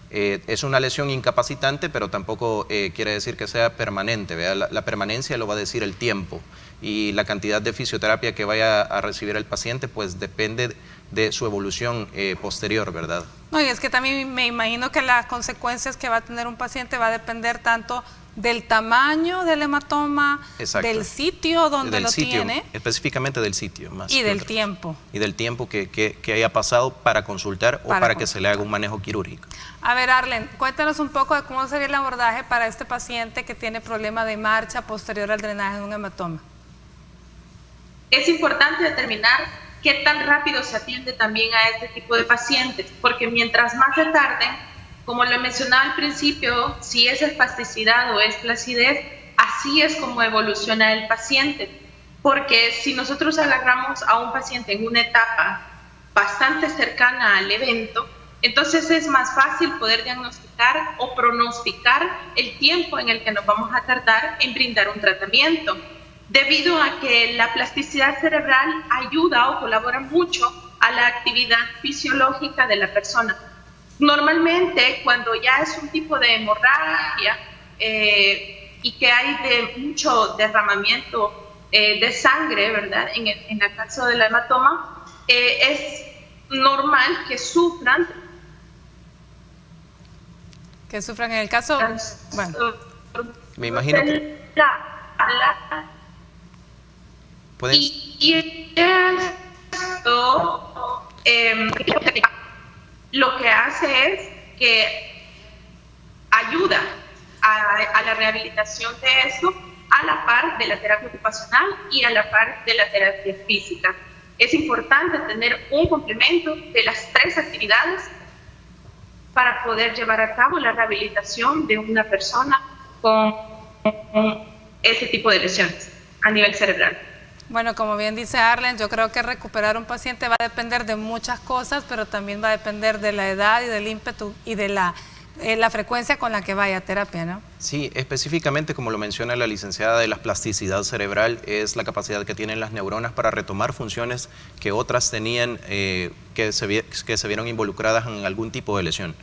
es una lesión incapacitante, pero tampoco quiere decir que sea permanente, ¿verdad? La permanencia lo va a decir el tiempo, y la cantidad de fisioterapia que vaya a recibir el paciente pues depende de su evolución posterior, ¿verdad? No, y es que también me imagino que las consecuencias que va a tener un paciente va a depender tanto del tamaño del hematoma, exacto, del sitio donde lo tiene. Específicamente del sitio. Más y del otras. tiempo. Y del tiempo que haya pasado para consultar o para que se le haga un manejo quirúrgico. A ver, Arlen, cuéntanos un poco de cómo sería el abordaje para este paciente que tiene problema de marcha posterior al drenaje de un hematoma. Es importante determinar qué tan rápido se atiende también a este tipo de pacientes, porque mientras más se tarden, como lo mencionaba al principio, si es espasticidad o es flacidez, así es como evoluciona el paciente. Porque si nosotros agarramos a un paciente en una etapa bastante cercana al evento, entonces es más fácil poder diagnosticar o pronosticar el tiempo en el que nos vamos a tardar en brindar un tratamiento, debido a que la plasticidad cerebral ayuda o colabora mucho a la actividad fisiológica de la persona. Normalmente, cuando ya es un tipo de hemorragia y que hay de mucho derramamiento de sangre, ¿verdad? En el caso del hematoma, es normal que sufran. Que sufran en el caso, bueno. Me imagino que... Y esto lo que hace es que ayuda a la rehabilitación de eso, a la par de la terapia ocupacional y a la par de la terapia física. Es importante tener un complemento de las tres actividades para poder llevar a cabo la rehabilitación de una persona con ese tipo de lesiones a nivel cerebral. Bueno, como bien dice Arlen, yo creo que recuperar un paciente va a depender de muchas cosas, pero también va a depender de la edad y del ímpetu y de la frecuencia con la que vaya a terapia, ¿no? Sí, específicamente como lo menciona la licenciada, de la plasticidad cerebral es la capacidad que tienen las neuronas para retomar funciones que otras tenían, que se vieron involucradas en algún tipo de lesión.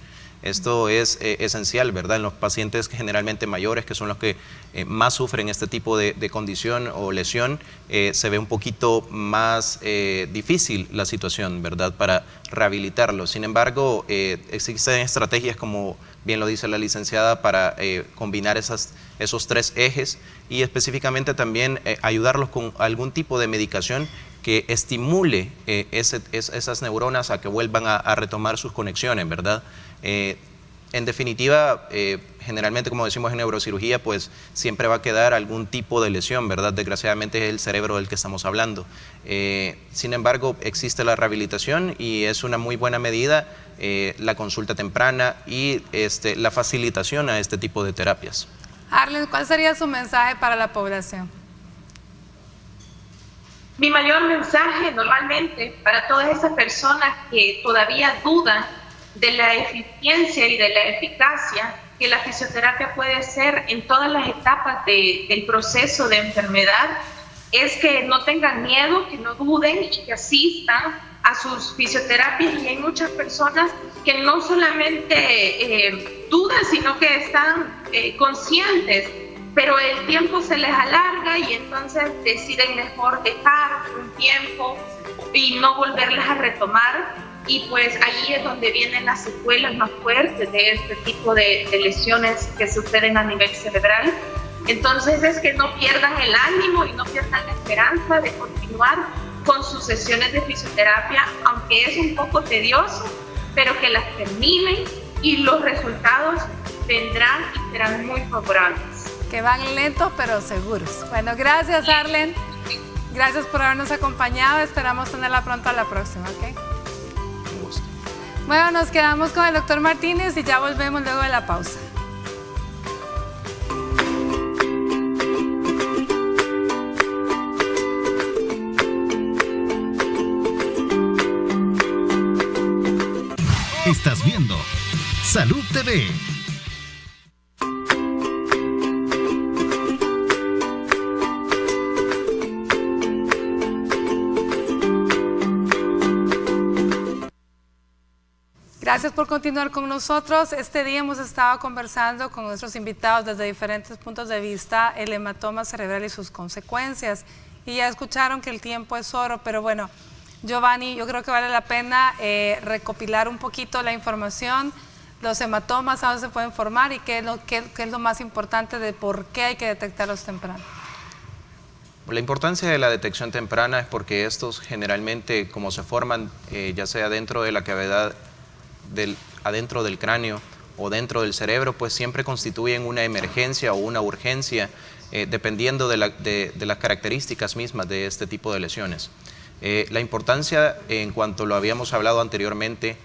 Esto es esencial, ¿verdad? En los pacientes generalmente mayores, que son los que más sufren este tipo de condición o lesión, se ve un poquito más difícil la situación, ¿verdad? Para rehabilitarlo. Sin embargo, existen estrategias, como bien lo dice la licenciada, para combinar esos tres ejes y específicamente también ayudarlos con algún tipo de medicación que estimule esas neuronas a que vuelvan a retomar sus conexiones, ¿verdad? En definitiva, generalmente, como decimos en neurocirugía, pues siempre va a quedar algún tipo de lesión, ¿verdad? Desgraciadamente es el cerebro del que estamos hablando. Sin embargo, existe la rehabilitación y es una muy buena medida la consulta temprana y la facilitación a este tipo de terapias. Arlen, ¿cuál sería su mensaje para la población? Mi mayor mensaje normalmente para todas esas personas que todavía dudan de la eficiencia y de la eficacia que la fisioterapia puede ser en todas las etapas del proceso de enfermedad, es que no tengan miedo, que no duden y que asistan a sus fisioterapias. Y hay muchas personas que no solamente dudan, sino que están conscientes, pero el tiempo se les alarga y entonces deciden mejor dejar un tiempo y no volverlas a retomar, y pues ahí es donde vienen las secuelas más fuertes de este tipo de lesiones que suceden a nivel cerebral. Entonces es que no pierdan el ánimo y no pierdan la esperanza de continuar con sus sesiones de fisioterapia, aunque es un poco tedioso, pero que las terminen y los resultados vendrán y serán muy favorables. Que van lentos pero seguros. Bueno, gracias Arlen, gracias por habernos acompañado, esperamos tenerla pronto a la próxima, ¿ok? Un gusto. Bueno, nos quedamos con el doctor Martínez y ya volvemos luego de la pausa. Estás viendo Salud TV. Gracias por continuar con nosotros. Este día hemos estado conversando con nuestros invitados desde diferentes puntos de vista el hematoma cerebral y sus consecuencias. Y ya escucharon que el tiempo es oro, pero bueno, Giovanni, yo creo que vale la pena recopilar un poquito la información, los hematomas, a dónde se pueden formar y qué es lo más importante de por qué hay que detectarlos temprano. La importancia de la detección temprana es porque estos generalmente, como se forman ya sea dentro de la cavidad adentro del cráneo o dentro del cerebro, pues siempre constituyen una emergencia o una urgencia, dependiendo de las características mismas de este tipo de lesiones. La importancia, en cuanto lo habíamos hablado anteriormente,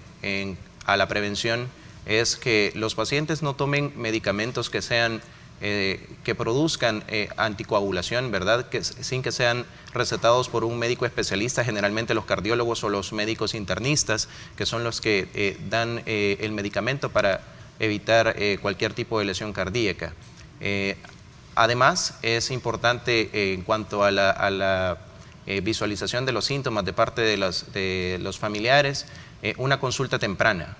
a la prevención, es que los pacientes no tomen medicamentos que sean que produzcan anticoagulación, ¿verdad? Sin que sean recetados por un médico especialista, generalmente los cardiólogos o los médicos internistas, que son los que dan el medicamento para evitar cualquier tipo de lesión cardíaca. Además, es importante en cuanto a la visualización de los síntomas de parte de los familiares, una consulta temprana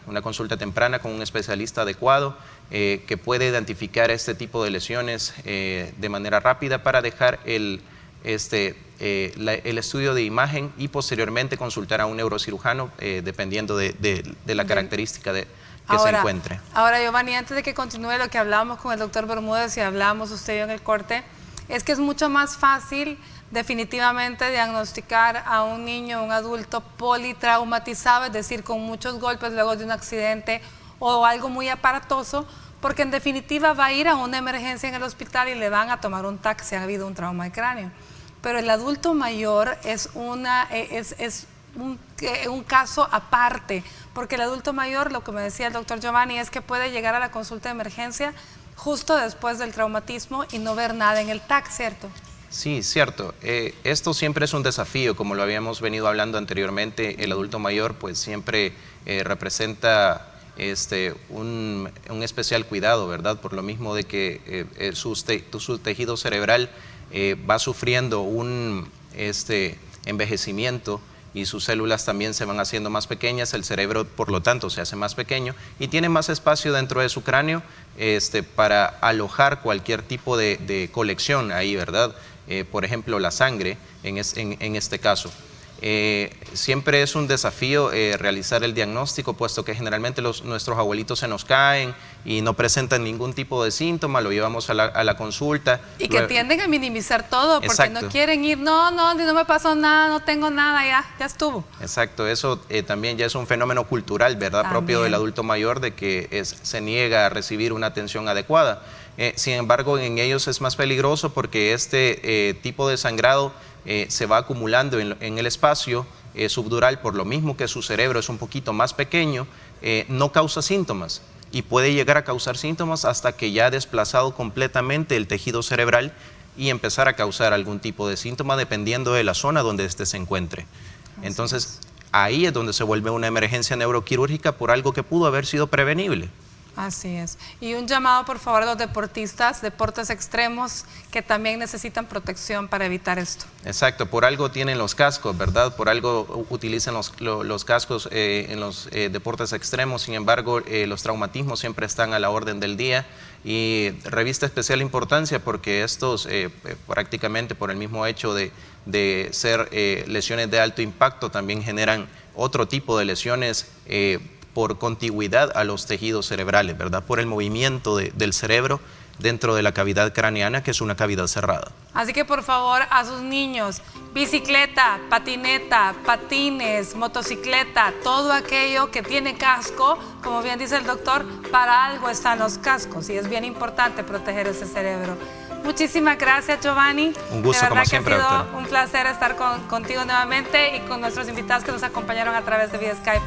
con un especialista adecuado que puede identificar este tipo de lesiones de manera rápida para dejar el estudio de imagen y posteriormente consultar a un neurocirujano dependiendo de la característica que se encuentre. Ahora, Giovanni, antes de que continúe lo que hablábamos con el doctor Bermúdez y hablábamos usted y yo en el corte, es que es mucho más fácil definitivamente diagnosticar a un niño o un adulto politraumatizado, es decir, con muchos golpes luego de un accidente o algo muy aparatoso, porque en definitiva va a ir a una emergencia en el hospital y le van a tomar un TAC si ha habido un trauma de cráneo. Pero el adulto mayor es un caso aparte, porque el adulto mayor, lo que me decía el doctor Giovanni, es que puede llegar a la consulta de emergencia justo después del traumatismo y no ver nada en el TAC, ¿cierto? Sí, cierto. Esto siempre es un desafío, como lo habíamos venido hablando anteriormente. El adulto mayor pues siempre representa un especial cuidado, ¿verdad? Por lo mismo de que su tejido cerebral va sufriendo un envejecimiento y sus células también se van haciendo más pequeñas, el cerebro por lo tanto se hace más pequeño y tiene más espacio dentro de su cráneo para alojar cualquier tipo de colección ahí, ¿verdad? Por ejemplo, la sangre en este caso. Siempre es un desafío realizar el diagnóstico, puesto que generalmente nuestros abuelitos se nos caen y no presentan ningún tipo de síntoma, lo llevamos a la consulta. Y que tienden a minimizar todo, porque Exacto. no quieren ir, no me pasó nada, no tengo nada, ya estuvo. Exacto, eso también ya es un fenómeno cultural, ¿verdad? También. Propio del adulto mayor, de que se niega a recibir una atención adecuada. Sin embargo, en ellos es más peligroso porque este tipo de sangrado se va acumulando en el espacio subdural, por lo mismo que su cerebro es un poquito más pequeño, no causa síntomas y puede llegar a causar síntomas hasta que ya ha desplazado completamente el tejido cerebral y empezar a causar algún tipo de síntoma dependiendo de la zona donde se encuentre. Entonces, ahí es donde se vuelve una emergencia neuroquirúrgica por algo que pudo haber sido prevenible. Así es. Y un llamado, por favor, a los deportistas, deportes extremos, que también necesitan protección para evitar esto. Exacto, por algo tienen los cascos, ¿verdad? Por algo utilizan los cascos en los deportes extremos. Sin embargo, los traumatismos siempre están a la orden del día y revista especial importancia porque estos prácticamente por el mismo hecho de ser lesiones de alto impacto también generan otro tipo de lesiones por contigüidad a los tejidos cerebrales, ¿verdad? Por el movimiento del cerebro dentro de la cavidad craneana, que es una cavidad cerrada. Así que por favor a sus niños, bicicleta, patineta, patines, motocicleta, todo aquello que tiene casco, como bien dice el doctor, para algo están los cascos y es bien importante proteger ese cerebro. Muchísimas gracias, Giovanni. Un gusto, como siempre, que ha sido doctora. un placer estar contigo nuevamente y con nuestros invitados que nos acompañaron a través de vía Skype.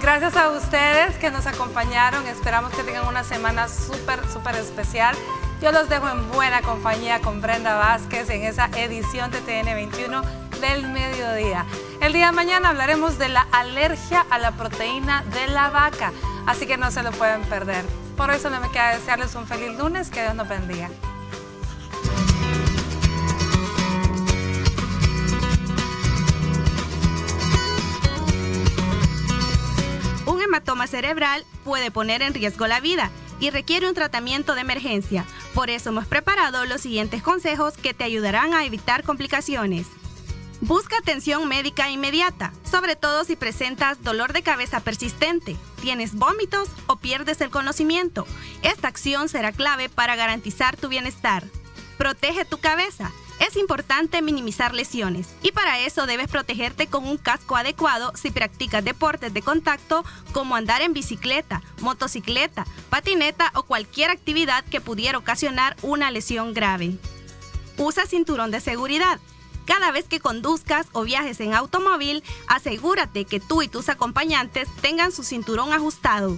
Gracias a ustedes que nos acompañaron. Esperamos que tengan una semana súper especial. Yo los dejo en buena compañía con Brenda Vázquez en esa edición de TN21 del mediodía. El día de mañana hablaremos de la alergia a la proteína de la vaca, así que no se lo pueden perder. Por hoy solo me queda desearles un feliz lunes, que Dios nos bendiga. Un hematoma cerebral puede poner en riesgo la vida y requiere un tratamiento de emergencia. Por eso hemos preparado los siguientes consejos que te ayudarán a evitar complicaciones. Busca atención médica inmediata, sobre todo si presentas dolor de cabeza persistente, tienes vómitos o pierdes el conocimiento. Esta acción será clave para garantizar tu bienestar. Protege tu cabeza. Es importante minimizar lesiones y para eso debes protegerte con un casco adecuado si practicas deportes de contacto como andar en bicicleta, motocicleta, patineta o cualquier actividad que pudiera ocasionar una lesión grave. Usa cinturón de seguridad. Cada vez que conduzcas o viajes en automóvil, asegúrate que tú y tus acompañantes tengan su cinturón ajustado.